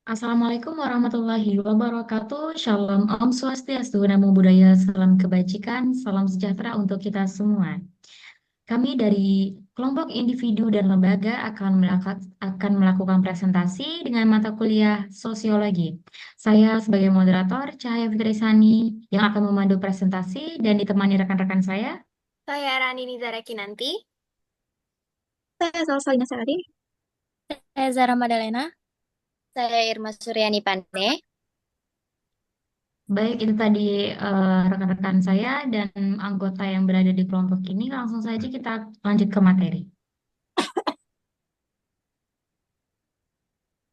Assalamualaikum warahmatullahi wabarakatuh. Shalom, Om Swastiastu, Namo Buddhaya, salam kebajikan, salam sejahtera untuk kita semua. Kami dari kelompok individu dan lembaga akan melakukan presentasi dengan mata kuliah sosiologi. Saya sebagai moderator Cahaya Fitrisani yang akan memandu presentasi dan ditemani rekan-rekan saya. Saya Rani Nizara Kinanti. Saya Salsalina Sari. Saya Zara Madalena. Saya Irma Suryani Pane. Baik, itu tadi rekan-rekan saya dan anggota yang berada di kelompok ini. Langsung saja kita lanjut ke materi.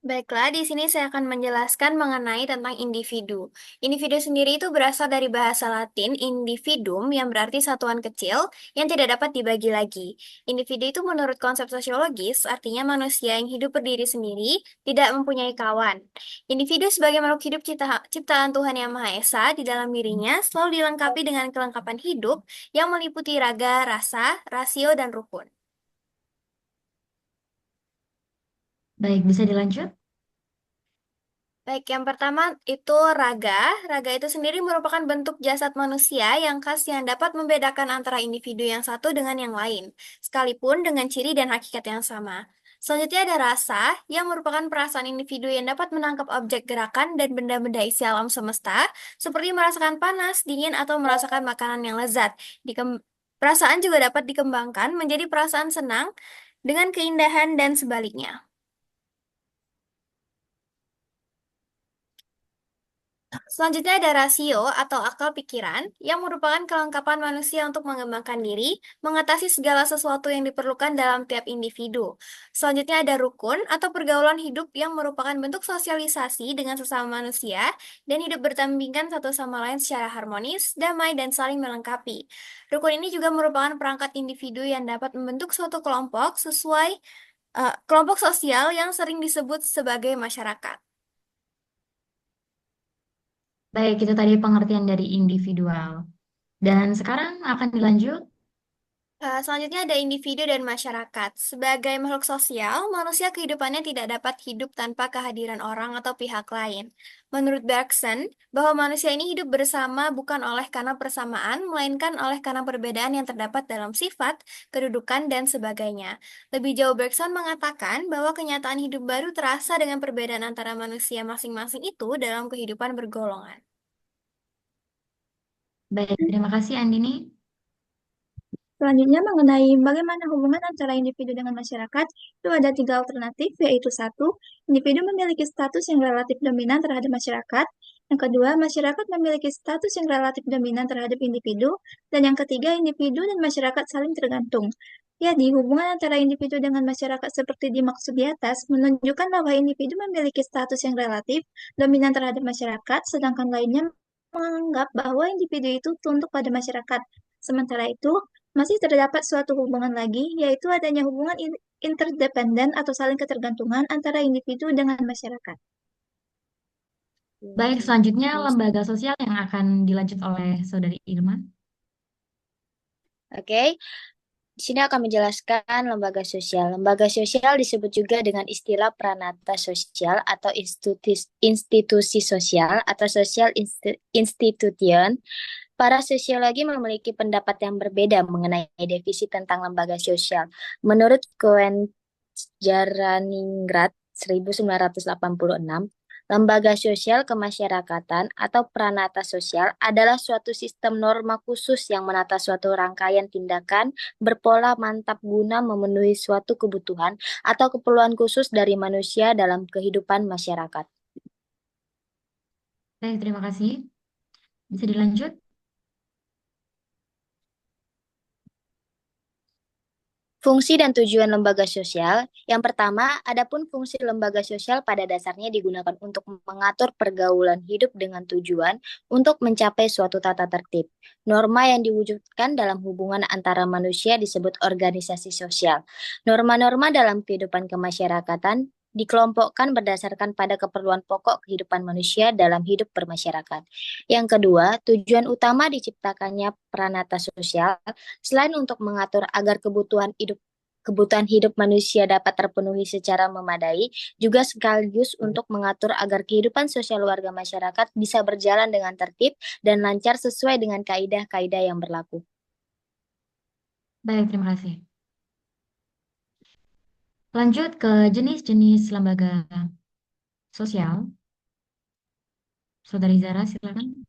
Baiklah, di sini saya akan menjelaskan mengenai tentang individu. Individu sendiri itu berasal dari bahasa Latin individuum yang berarti satuan kecil yang tidak dapat dibagi lagi. Individu itu menurut konsep sosiologis artinya manusia yang hidup berdiri sendiri, tidak mempunyai kawan. Individu sebagai makhluk hidup ciptaan Tuhan Yang Maha Esa di dalam dirinya selalu dilengkapi dengan kelengkapan hidup yang meliputi raga, rasa, rasio, dan rukun. Baik, bisa dilanjut? Baik, yang pertama itu raga. Raga itu sendiri merupakan bentuk jasad manusia yang khas yang dapat membedakan antara individu yang satu dengan yang lain, sekalipun dengan ciri dan hakikat yang sama. Selanjutnya ada rasa, yang merupakan perasaan individu yang dapat menangkap objek gerakan dan benda-benda isi alam semesta, seperti merasakan panas, dingin, atau merasakan makanan yang lezat. Perasaan juga dapat dikembangkan menjadi perasaan senang dengan keindahan dan sebaliknya. Selanjutnya ada rasio atau akal pikiran yang merupakan kelengkapan manusia untuk mengembangkan diri, mengatasi segala sesuatu yang diperlukan dalam tiap individu. Selanjutnya ada rukun atau pergaulan hidup yang merupakan bentuk sosialisasi dengan sesama manusia dan hidup berdampingan satu sama lain secara harmonis, damai, dan saling melengkapi. Rukun ini juga merupakan perangkat individu yang dapat membentuk suatu kelompok sesuai kelompok sosial yang sering disebut sebagai masyarakat. Baik, itu tadi pengertian dari individual. Dan sekarang akan dilanjut. Selanjutnya ada individu dan masyarakat. Sebagai makhluk sosial, manusia kehidupannya tidak dapat hidup tanpa kehadiran orang atau pihak lain. Menurut Bergson, bahwa manusia ini hidup bersama bukan oleh karena persamaan, melainkan oleh karena perbedaan yang terdapat dalam sifat, kedudukan, dan sebagainya. Lebih jauh, Bergson mengatakan bahwa kenyataan hidup baru terasa dengan perbedaan antara manusia masing-masing itu dalam kehidupan bergolongan. Baik, terima kasih Andini. Selanjutnya mengenai bagaimana hubungan antara individu dengan masyarakat, itu ada 3 alternatif, yaitu satu, individu memiliki status yang relatif dominan terhadap masyarakat. Yang kedua, masyarakat memiliki status yang relatif dominan terhadap individu. Dan yang ketiga, individu dan masyarakat saling tergantung. Jadi, hubungan antara individu dengan masyarakat seperti dimaksud di atas menunjukkan bahwa individu memiliki status yang relatif dominan terhadap masyarakat, sedangkan lainnya menganggap bahwa individu itu tunduk pada masyarakat. Sementara itu, masih terdapat suatu hubungan lagi, yaitu adanya hubungan interdependen atau saling ketergantungan antara individu dengan masyarakat. Baik, selanjutnya lembaga sosial yang akan dilanjut oleh Saudari Irma. Oke, di sini akan menjelaskan lembaga sosial. Lembaga sosial disebut juga dengan istilah pranata sosial atau institusi sosial atau social institution. Para sosiologi memiliki pendapat yang berbeda mengenai definisi tentang lembaga sosial. Menurut Cohen Jaraningrat 1986, lembaga sosial kemasyarakatan atau pranata sosial adalah suatu sistem norma khusus yang menata suatu rangkaian tindakan berpola mantap guna memenuhi suatu kebutuhan atau keperluan khusus dari manusia dalam kehidupan masyarakat. Baik, terima kasih. Bisa dilanjut? Fungsi dan tujuan lembaga sosial. Yang pertama, adapun fungsi lembaga sosial pada dasarnya digunakan untuk mengatur pergaulan hidup dengan tujuan untuk mencapai suatu tata tertib. Norma yang diwujudkan dalam hubungan antara manusia disebut organisasi sosial. Norma-norma dalam kehidupan kemasyarakatan dikelompokkan berdasarkan pada keperluan pokok kehidupan manusia dalam hidup bermasyarakat. Yang kedua, tujuan utama diciptakannya pranata sosial selain untuk mengatur agar kebutuhan hidup kebutuhan hidup manusia dapat terpenuhi secara memadai, juga sekaligus untuk mengatur agar kehidupan sosial warga masyarakat bisa berjalan dengan tertib dan lancar sesuai dengan kaidah-kaidah yang berlaku. Baik, terima kasih. Lanjut ke jenis-jenis lembaga sosial. Saudari Zara, silakan.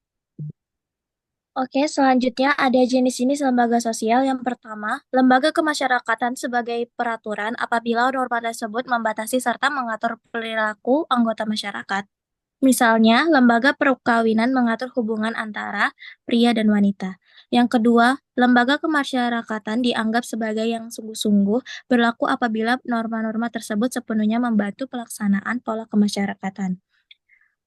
Oke, selanjutnya ada jenis-jenis lembaga sosial. Yang pertama, lembaga kemasyarakatan sebagai peraturan apabila norma tersebut membatasi serta mengatur perilaku anggota masyarakat. Misalnya, lembaga perkawinan mengatur hubungan antara pria dan wanita. Yang kedua, lembaga kemasyarakatan dianggap sebagai yang sungguh-sungguh berlaku apabila norma-norma tersebut sepenuhnya membantu pelaksanaan pola kemasyarakatan.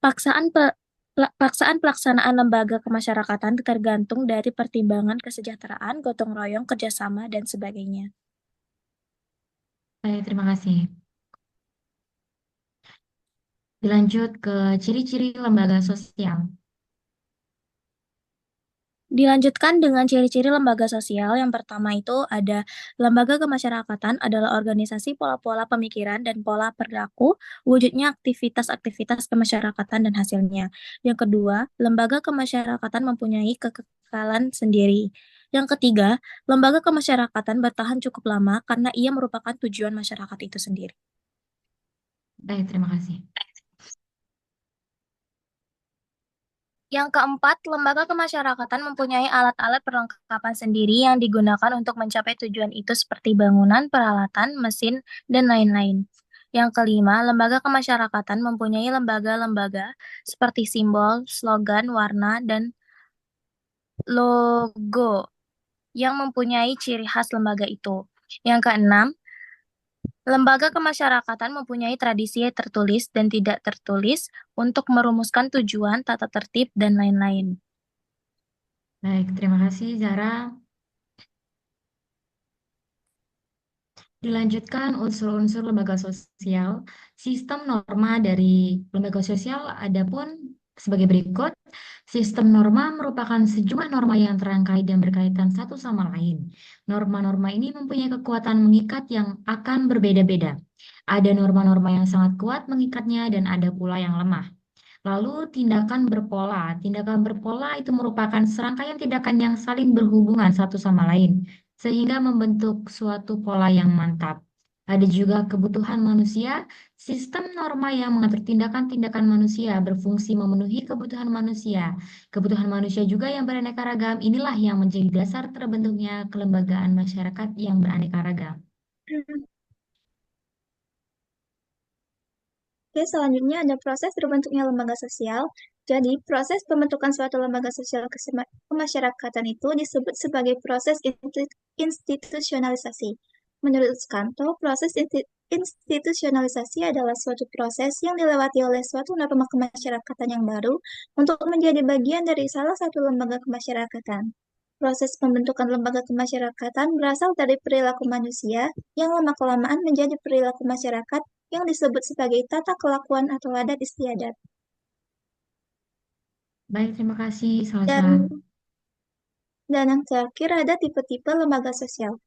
Paksaan pelaksanaan lembaga kemasyarakatan tergantung dari pertimbangan kesejahteraan, gotong royong, kerjasama, dan sebagainya. Baik, terima kasih. Dilanjut ke ciri-ciri lembaga sosial. Dilanjutkan dengan ciri-ciri lembaga sosial. Yang pertama itu ada lembaga kemasyarakatan adalah organisasi pola-pola pemikiran dan pola perilaku, wujudnya aktivitas-aktivitas kemasyarakatan dan hasilnya. Yang kedua, lembaga kemasyarakatan mempunyai kekekalan sendiri. Yang ketiga, lembaga kemasyarakatan bertahan cukup lama karena ia merupakan tujuan masyarakat itu sendiri. Baik, terima kasih. Yang keempat, lembaga kemasyarakatan mempunyai alat-alat perlengkapan sendiri yang digunakan untuk mencapai tujuan itu seperti bangunan, peralatan, mesin, dan lain-lain. Yang kelima, lembaga kemasyarakatan mempunyai lembaga-lembaga seperti simbol, slogan, warna, dan logo yang mempunyai ciri khas lembaga itu. Yang keenam, lembaga kemasyarakatan mempunyai tradisi tertulis dan tidak tertulis untuk merumuskan tujuan, tata tertib, dan lain-lain. Baik, terima kasih Zara. Dilanjutkan unsur-unsur lembaga sosial. Sistem norma dari lembaga sosial adapun sebagai berikut. Sistem norma merupakan sejumlah norma yang terangkai dan berkaitan satu sama lain. Norma-norma ini mempunyai kekuatan mengikat yang akan berbeda-beda. Ada norma-norma yang sangat kuat mengikatnya dan ada pula yang lemah. Lalu tindakan berpola. Tindakan berpola itu merupakan serangkaian tindakan yang saling berhubungan satu sama lain, sehingga membentuk suatu pola yang mantap. Ada juga kebutuhan manusia, sistem norma yang mengatur tindakan-tindakan manusia berfungsi memenuhi kebutuhan manusia. Kebutuhan manusia juga yang beraneka ragam, inilah yang menjadi dasar terbentuknya kelembagaan masyarakat yang beraneka ragam. Oke, selanjutnya ada proses terbentuknya lembaga sosial. Jadi, proses pembentukan suatu lembaga sosial kemasyarakatan itu disebut sebagai proses institusionalisasi. Menurut Skanto, proses institusionalisasi adalah suatu proses yang dilewati oleh suatu norma kemasyarakatan yang baru untuk menjadi bagian dari salah satu lembaga kemasyarakatan. Proses pembentukan lembaga kemasyarakatan berasal dari perilaku manusia yang lama-kelamaan menjadi perilaku masyarakat yang disebut sebagai tata kelakuan atau adat istiadat. Baik, terima kasih Salsa. Dan yang terakhir ada tipe-tipe lembaga sosial.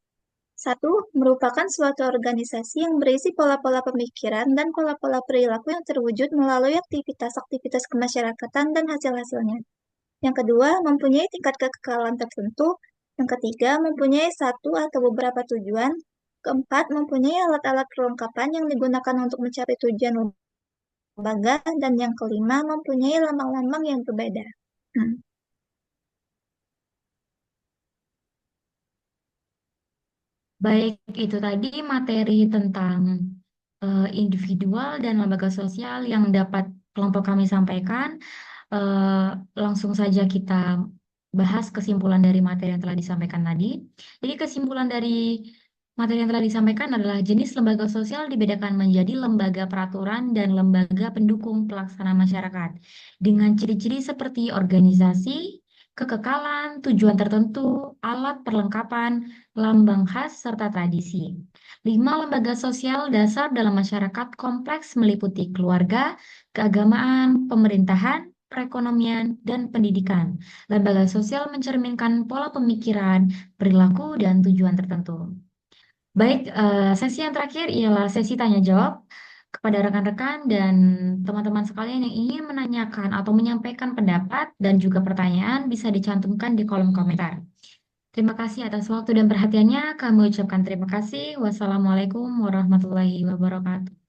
1. Merupakan suatu organisasi yang berisi pola-pola pemikiran dan pola-pola perilaku yang terwujud melalui aktivitas-aktivitas kemasyarakatan dan hasil-hasilnya. Yang kedua, mempunyai tingkat kekekalan tertentu. Yang ketiga, mempunyai satu atau beberapa tujuan. Keempat, mempunyai alat-alat perlengkapan yang digunakan untuk mencapai tujuan lembaga. Dan yang kelima, mempunyai lambang-lambang yang berbeda. Baik, itu tadi materi tentang individual dan lembaga sosial yang dapat kelompok kami sampaikan. Langsung saja kita bahas kesimpulan dari materi yang telah disampaikan tadi. Jadi kesimpulan dari materi yang telah disampaikan adalah jenis lembaga sosial dibedakan menjadi lembaga peraturan dan lembaga pendukung pelaksana masyarakat dengan ciri-ciri seperti organisasi, kekekalan, tujuan tertentu, alat perlengkapan, lambang khas, serta tradisi. 5 lembaga sosial dasar dalam masyarakat kompleks meliputi keluarga, keagamaan, pemerintahan, perekonomian, dan pendidikan. Lembaga sosial mencerminkan pola pemikiran, perilaku, dan tujuan tertentu. Baik, sesi yang terakhir ialah sesi tanya jawab kepada rekan-rekan dan teman-teman sekalian yang ingin menanyakan atau menyampaikan pendapat dan juga pertanyaan bisa dicantumkan di kolom komentar. Terima kasih atas waktu dan perhatiannya. Kami ucapkan terima kasih. Wassalamualaikum warahmatullahi wabarakatuh.